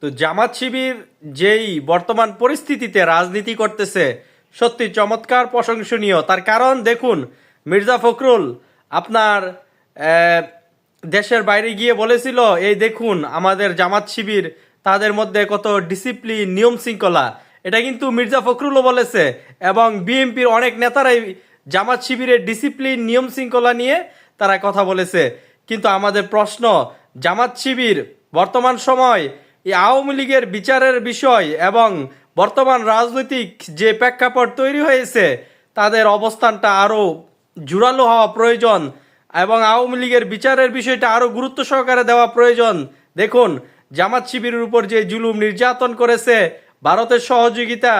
তো জামাত শিবির যেই বর্তমান পরিস্থিতিতে রাজনীতি করতেছে সত্যি চমৎকার প্রশংসনীয়। তার কারণ দেখুন, মির্জা ফখরুল আপনার দেশের বাইরে গিয়ে বলেছিল, এই দেখুন আমাদের জামাত শিবির, তাদের মধ্যে কত ডিসিপ্লিন, নিয়ম শৃঙ্খলা। এটা কিন্তু মির্জা ফখরুলও বলেছে এবং বিএনপির অনেক নেতারাই জামাত শিবিরের ডিসিপ্লিন, নিয়ম শৃঙ্খলা নিয়ে তারা কথা বলেছে। কিন্তু আমাদের প্রশ্ন, জামাত শিবির বর্তমান সময় এই আওয়ামী লীগের বিচারের বিষয় এবং বর্তমান রাজনৈতিক যে প্রেক্ষাপট তৈরি হয়েছে, তাদের অবস্থানটা আরও জোরালো হওয়া প্রয়োজন এবং আওয়ামী লীগের বিচারের বিষয়টা আরও গুরুত্ব সহকারে দেওয়া প্রয়োজন। দেখুন, জামাত শিবিরের উপর যে জুলুম নির্যাতন করেছে, ভারতের সহযোগিতা,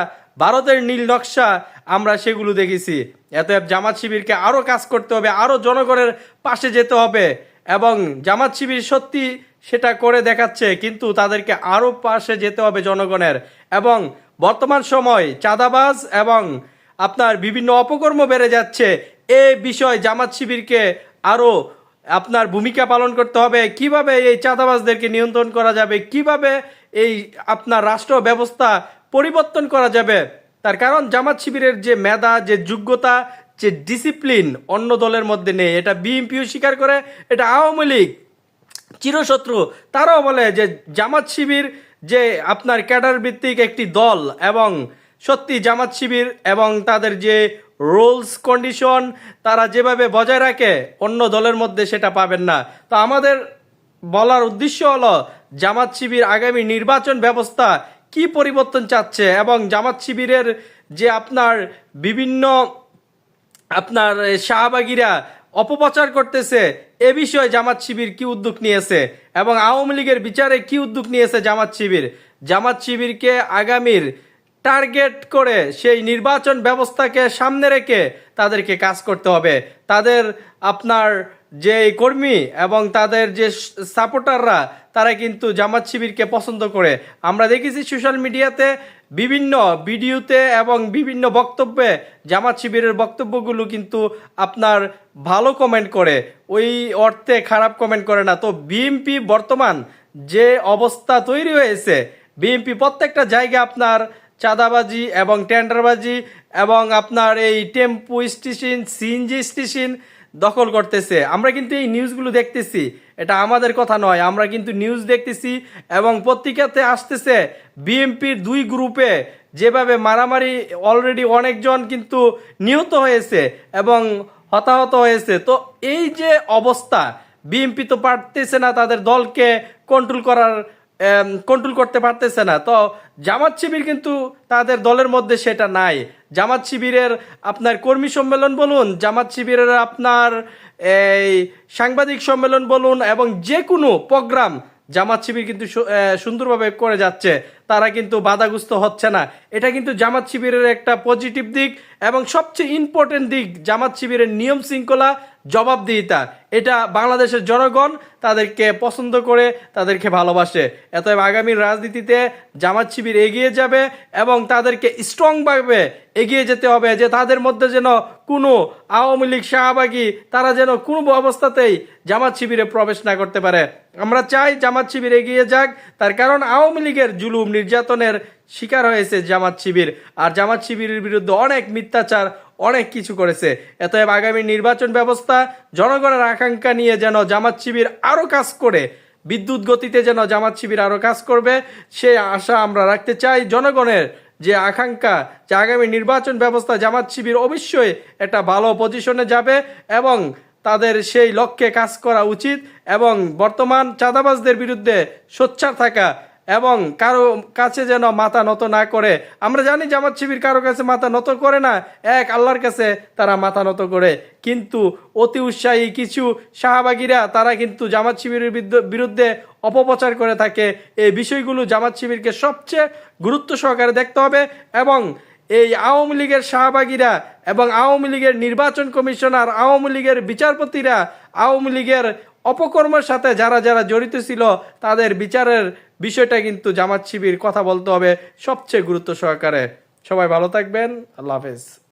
ভারতের নীল নকশা, আমরা সেগুলো দেখেছি। এতএব জামাত শিবিরকে আরও কাজ করতে হবে, আরও জনগণের পাশে যেতে হবে এবং জামাত শিবির সত্যি সেটা করে দেখাচ্ছে, কিন্তু তাদেরকে আরও পাশে যেতে হবে জনগণের। এবং বর্তমান সময় চাঁদাবাজ এবং আপনার বিভিন্ন অপকর্ম বেড়ে যাচ্ছে, এই বিষয় জামাত শিবিরকে আরও আপনার ভূমিকা পালন করতে হবে। কিভাবে এই চাঁদাবাজদেরকে নিয়ন্ত্রণ করা যাবে, কিভাবে এই আপনার রাষ্ট্র ব্যবস্থা পরিবর্তন করা যাবে। তার কারণ জামাত শিবিরের যে মেধা, যে যোগ্যতা, যে ডিসিপ্লিন অন্য দলের মধ্যে নেই। এটা বিএনপিও স্বীকার করে, এটা আওয়ামী লীগ চিরশত্রু তারাও বলে যে জামাত শিবির যে আপনার ক্যাডার ভিত্তিক একটি দল এবং সত্যি জামাত শিবির এবং তাদের যে রুলস কন্ডিশন তারা যেভাবে বজায় রাখে অন্য দলের মধ্যে সেটা পাবেন না। তো আমাদের বলার উদ্দেশ্য হলো, জামাত শিবির আগামী নির্বাচন ব্যবস্থা কি পরিবর্তন চাচ্ছে এবং জামাত শিবিরের যে আপনার বিভিন্ন আপনার শাহবাগীরা অপপ্রচার করতেছে, এ বিষয়ে জামাত শিবির কি উদ্যোগ নিয়েছে এবং আওয়ামী লীগের বিচারে কি উদ্যোগ নিয়েছে জামাত শিবির। জামাত শিবিরকে আগামীর টার্গেট করে সেই নির্বাচন ব্যবস্থাকে সামনে রেখে তাদেরকে কাজ করতে হবে। তাদের আপনার যে কর্মী এবং তাদের যে সাপোর্টাররা, তারা কিন্তু জামাত শিবিরকে পছন্দ করে। আমরা দেখেছি সোশ্যাল মিডিয়াতে বিভিন্ন ভিডিওতে এবং বিভিন্ন বক্তব্যে জামাত শিবিরের বক্তব্যগুলো কিন্তু আপনার ভালো কমেন্ট করে, ওই অর্থে খারাপ কমেন্ট করে না। তো বিএনপি বর্তমান যে অবস্থা তৈরি হয়েছে, বিএনপি প্রত্যেকটা জায়গায় আপনার চাঁদাবাজি এবং টেন্ডারবাজি এবং আপনার এই টেম্পো স্টেশন, সিএনজি স্টেশন দখল করতেছে। আমরা কিন্তু এই নিউজগুলো দেখতেছি, এটা আমাদের কথা নয়, আমরা কিন্তু নিউজ দেখতেছি এবং পত্রিকাতে আসতেছে বিএনপির দুই গ্রুপে যেভাবে মারামারি, অলরেডি অনেকজন কিন্তু নিহত হয়েছে এবং হতাহত হয়েছে। তো এই যে অবস্থা, বিএনপি তো পারতেছে না তাদের দলকে কন্ট্রোল করতে পারতেছে না। তো জামাত শিবির কিন্তু তাদের দলের মধ্যে সেটা নাই। জামাত শিবিরের আপনার কর্মী সম্মেলন বলুন, জামাত শিবিরের আপনার এই সাংবাদিক সম্মেলন বলুন এবং যে কোনো প্রোগ্রাম জামাত শিবির কিন্তু সুন্দরভাবে করে যাচ্ছে, তারা কিন্তু বাধাগ্রস্ত হচ্ছে না। এটা কিন্তু জামাত শিবিরের একটা পজিটিভ দিক এবং সবচেয়ে ইম্পর্টেন্ট দিক জামাত শিবিরের নিয়ম শৃঙ্খলা, জবাবদিহিতা। এটা বাংলাদেশের জনগণ তাদেরকে পছন্দ করে, তাদেরকে ভালোবাসে। অতএব আগামী রাজনীতিতে জামাত শিবির এগিয়ে যাবে এবং তাদেরকে স্ট্রংভাবে এগিয়ে যেতে হবে, যে তাদের মধ্যে যেন কোনো আওয়ামী লীগ শাহবাগী তারা যেন কোনো অবস্থাতেই জামাত শিবিরে প্রবেশ না করতে পারে। আমরা চাই জামাত শিবির এগিয়ে যাক, তার কারণ আওয়ামী লীগের জুলুম নির্যাতনের শিকার হয়েছে জামাত শিবির, আর জামাত শিবিরের বিরুদ্ধে অনেক মিথ্যাচার, অনেক কিছু করেছে। এতএব আগামী নির্বাচন ব্যবস্থা জনগণের আকাঙ্ক্ষা নিয়ে যেন জামাত শিবির আরও কাজ করে, বিদ্যুৎ গতিতে যেন জামাত শিবির আরও কাজ করবে, সে আশা আমরা রাখতে চাই। জনগণের যে আকাঙ্ক্ষা, যে আগামী নির্বাচন ব্যবস্থা জামাত শিবির অবশ্যই একটা ভালো পজিশনে যাবে এবং তাদের সেই লক্ষ্যে কাজ করা উচিত এবং বর্তমান চাঁদাবাজদের বিরুদ্ধে সোচ্চার থাকা এবং কারো কাছে যেন মাথা নত না করে। আমরা জানি জামাত শিবির কারো কাছে মাথা নত করে না, এক আল্লাহর কাছে তারা মাথা নত করে। কিন্তু অতি উৎসাহী কিছু শাহবাগীরা তারা কিন্তু জামাত শিবিরের বিরুদ্ধে অপপ্রচার করে থাকে। এই বিষয়গুলো জামাত শিবিরকে সবচেয়ে গুরুত্ব সহকারে দেখতে হবে এবং এই আওয়ামী লীগের শাহবাগীরা এবং আওয়ামী লীগের নির্বাচন কমিশনার, আওয়ামী লীগের বিচারপতিরা, আওয়ামী লীগের অপকর্মের সাথে যারা যারা জড়িত ছিল, তাদের বিচারের বিষয়টা কিন্তু জামাত শিবির কথা বলতে হবে সবচেয়ে গুরুত্ব সহকারে। সবাই ভালো থাকবেন, আল্লাহ হাফেজ।